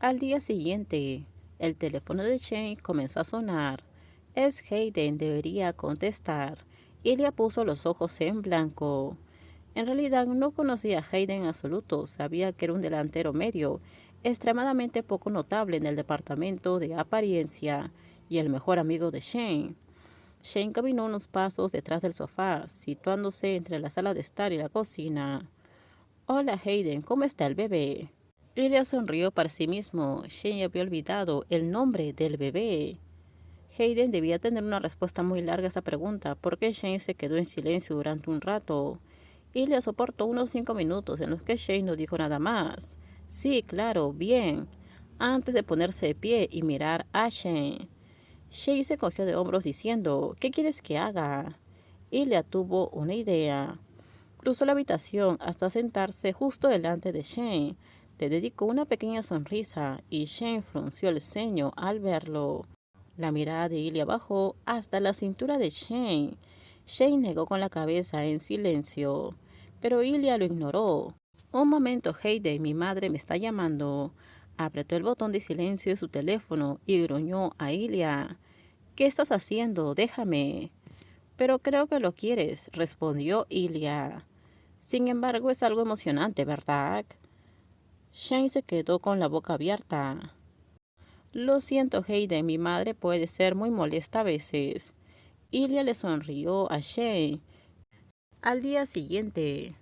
Al día siguiente, el teléfono de Shane comenzó a sonar. Es Hayden, debería contestar. Ilya puso los ojos en blanco. En realidad no conocía a Hayden en absoluto, sabía que era un delantero medio, extremadamente poco notable en el departamento de apariencia y el mejor amigo de Shane. Shane caminó unos pasos detrás del sofá, situándose entre la sala de estar y la cocina. Hola Hayden, ¿cómo está el bebé? Ilya sonrió para sí mismo. Shane había olvidado el nombre del bebé. Hayden debía tener una respuesta muy larga a esa pregunta, porque Shane se quedó en silencio durante un rato. Ilya soportó unos 5 minutos en los que Shane no dijo nada más. Sí, claro, bien. Antes de ponerse de pie y mirar a Shane. Shane se cogió de hombros diciendo, ¿qué quieres que haga? Ilya tuvo una idea. Cruzó la habitación hasta sentarse justo delante de Shane. Le dedicó una pequeña sonrisa y Shane frunció el ceño al verlo. La mirada de Ilya bajó hasta la cintura de Shane. Shane negó con la cabeza en silencio, pero Ilya lo ignoró. Un momento, Hayden, mi madre me está llamando. Apretó el botón de silencio de su teléfono y gruñó a Ilya. ¿Qué estás haciendo? Déjame. Pero creo que lo quieres, respondió Ilya. Sin embargo, es algo emocionante, ¿verdad? Shane se quedó con la boca abierta. Lo siento, Hayden, mi madre puede ser muy molesta a veces. Ilya le sonrió a Shane. Al día siguiente,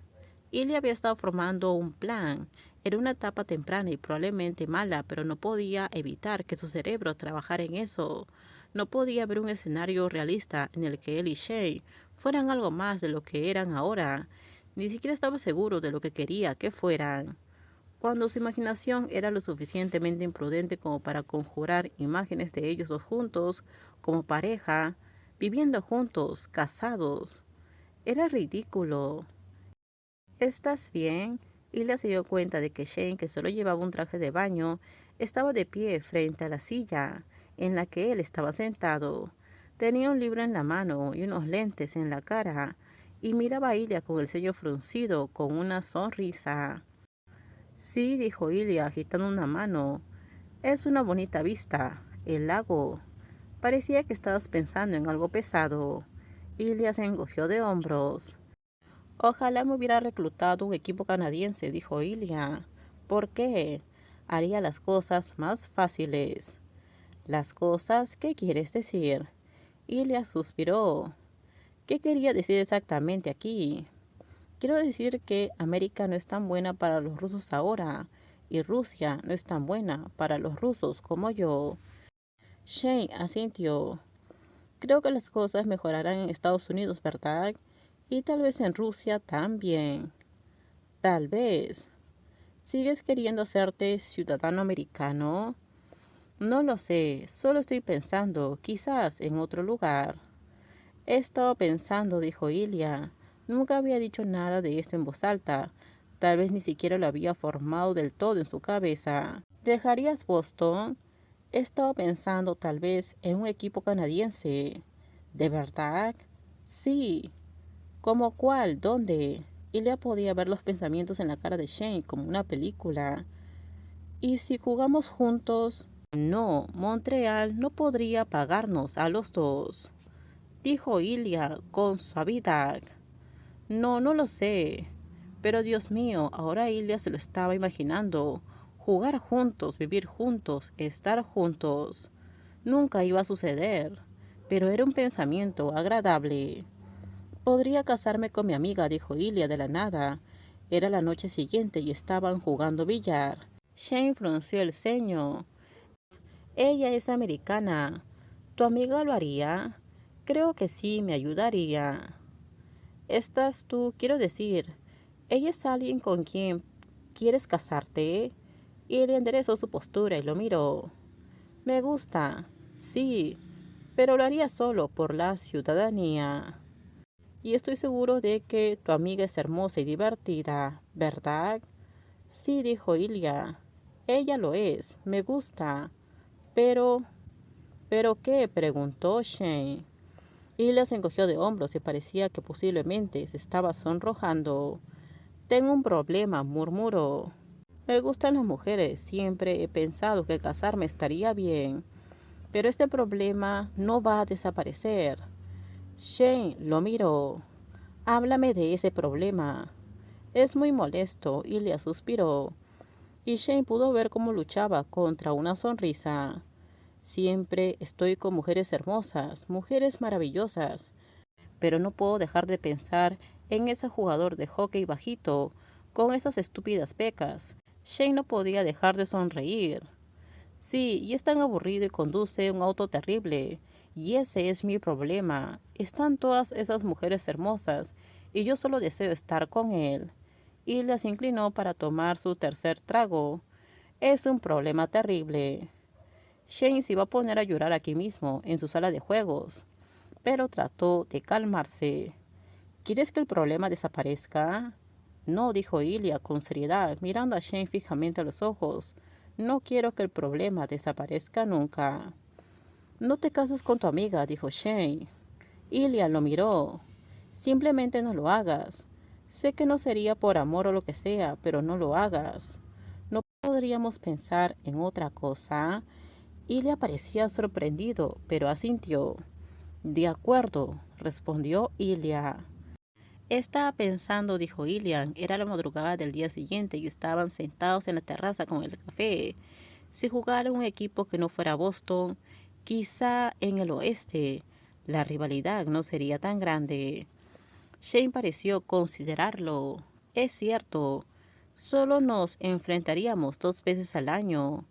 Ilya había estado formando un plan. Era una etapa temprana y probablemente mala, pero no podía evitar que su cerebro trabajara en eso. No podía ver un escenario realista en el que él y Shane fueran algo más de lo que eran ahora. Ni siquiera estaba seguro de lo que quería que fueran. Cuando su imaginación era lo suficientemente imprudente como para conjurar imágenes de ellos dos juntos, como pareja, viviendo juntos, casados. Era ridículo. ¿Estás bien? Ilya se dio cuenta de que Shane, que solo llevaba un traje de baño, estaba de pie frente a la silla en la que él estaba sentado. Tenía un libro en la mano y unos lentes en la cara, y miraba a Ilya con el ceño fruncido, con una sonrisa. Sí, dijo Ilya, agitando una mano. Es una bonita vista. El lago. Parecía que estabas pensando en algo pesado. Ilya se encogió de hombros. Ojalá me hubiera reclutado un equipo canadiense, dijo Ilya. ¿Por qué? Haría las cosas más fáciles. ¿Las cosas? ¿Qué quieres decir? Ilya suspiró. ¿Qué quería decir exactamente aquí? Quiero decir que América no es tan buena para los rusos ahora, y Rusia no es tan buena para los rusos como yo. Shane asintió. Creo que las cosas mejorarán en Estados Unidos, ¿verdad? Y tal vez en Rusia también. Tal vez. ¿Sigues queriendo hacerte ciudadano americano? No lo sé, solo estoy pensando, quizás en otro lugar. He estado pensando, dijo Ilya. Nunca había dicho nada de esto en voz alta. Tal vez ni siquiera lo había formado del todo en su cabeza. ¿Dejarías Boston? He estado pensando tal vez en un equipo canadiense. ¿De verdad? Sí. ¿Cómo cuál? ¿Dónde? Ilya podía ver los pensamientos en la cara de Shane como una película. ¿Y si jugamos juntos? No, Montreal no podría pagarnos a los dos, dijo Ilya con suavidad. No, no lo sé. Pero Dios mío, ahora Ilya se lo estaba imaginando. Jugar juntos, vivir juntos, estar juntos. Nunca iba a suceder, pero era un pensamiento agradable. Podría casarme con mi amiga, dijo Ilya de la nada. Era la noche siguiente y estaban jugando billar. Shane frunció el ceño. Ella es americana. ¿Tu amiga lo haría? Creo que sí, me ayudaría. ¿Estás tú? Quiero decir, ¿ella es alguien con quien quieres casarte? Y él enderezó su postura y lo miró. Me gusta, sí, pero lo haría solo por la ciudadanía. Y estoy seguro de que tu amiga es hermosa y divertida, ¿verdad? Sí, dijo Ilya. Ella lo es, me gusta. Pero... ¿Pero qué? Preguntó Shane. Ilya se encogió de hombros y parecía que posiblemente se estaba sonrojando. Tengo un problema, murmuró. Me gustan las mujeres, siempre he pensado que casarme estaría bien, pero este problema no va a desaparecer. Shane lo miró. Háblame de ese problema. Es muy molesto, Ilya suspiró, y Shane pudo ver cómo luchaba contra una sonrisa. Siempre estoy con mujeres hermosas, mujeres maravillosas, pero no puedo dejar de pensar en ese jugador de hockey bajito, con esas estúpidas pecas. Shane no podía dejar de sonreír. Sí, y es tan aburrido y conduce un auto terrible. Y ese es mi problema. Están todas esas mujeres hermosas, y yo solo deseo estar con él. Ilya se inclinó para tomar su tercer trago. Es un problema terrible. Shane se iba a poner a llorar aquí mismo, en su sala de juegos, pero trató de calmarse. ¿Quieres que el problema desaparezca? No, dijo Ilya con seriedad, mirando a Shane fijamente a los ojos. No quiero que el problema desaparezca nunca. No te cases con tu amiga, dijo Shane. Ilya lo miró. Simplemente no lo hagas. Sé que no sería por amor o lo que sea, pero no lo hagas. ¿No podríamos pensar en otra cosa? Ilya parecía sorprendido, pero asintió. De acuerdo, respondió Ilya. Estaba pensando, dijo Ilian, era la madrugada del día siguiente y estaban sentados en la terraza con el café. Si jugara un equipo que no fuera Boston, quizá en el oeste, la rivalidad no sería tan grande. Shane pareció considerarlo. Es cierto, solo nos enfrentaríamos 2 veces al año.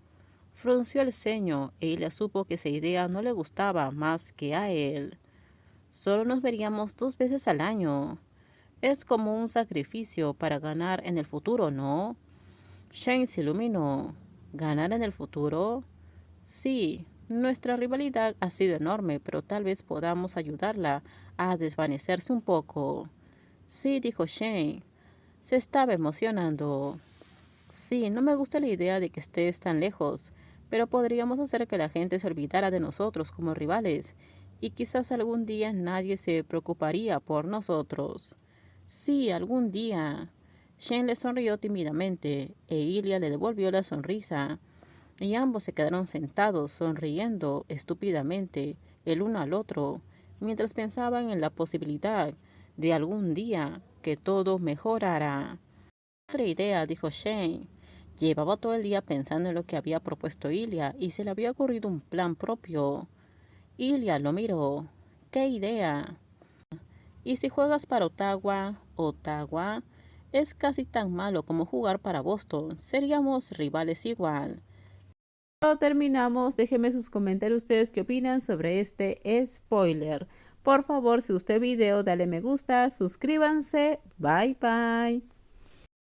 Frunció el ceño e Ilya supo que esa idea no le gustaba más que a él. Solo nos veríamos 2 veces al año. Es como un sacrificio para ganar en el futuro, ¿no? Shane se iluminó. ¿Ganar en el futuro? Sí, nuestra rivalidad ha sido enorme, pero tal vez podamos ayudarla a desvanecerse un poco. Sí, dijo Shane. Se estaba emocionando. Sí, no me gusta la idea de que estés tan lejos, pero podríamos hacer que la gente se olvidara de nosotros como rivales, y quizás algún día nadie se preocuparía por nosotros. Sí, algún día. Shane le sonrió tímidamente, e Ilya le devolvió la sonrisa, y ambos se quedaron sentados, sonriendo estúpidamente el uno al otro, mientras pensaban en la posibilidad de algún día que todo mejorara. Otra idea, dijo Shane. Llevaba todo el día pensando en lo que había propuesto Ilya y se le había ocurrido un plan propio. Ilya lo miró. ¿Qué idea? ¿Y si juegas para Ottawa? Ottawa es casi tan malo como jugar para Boston. Seríamos rivales igual. Cuando terminamos, déjenme sus comentarios ustedes qué opinan sobre este spoiler. Por favor, si gustó el video, dale me gusta, suscríbanse. Bye bye.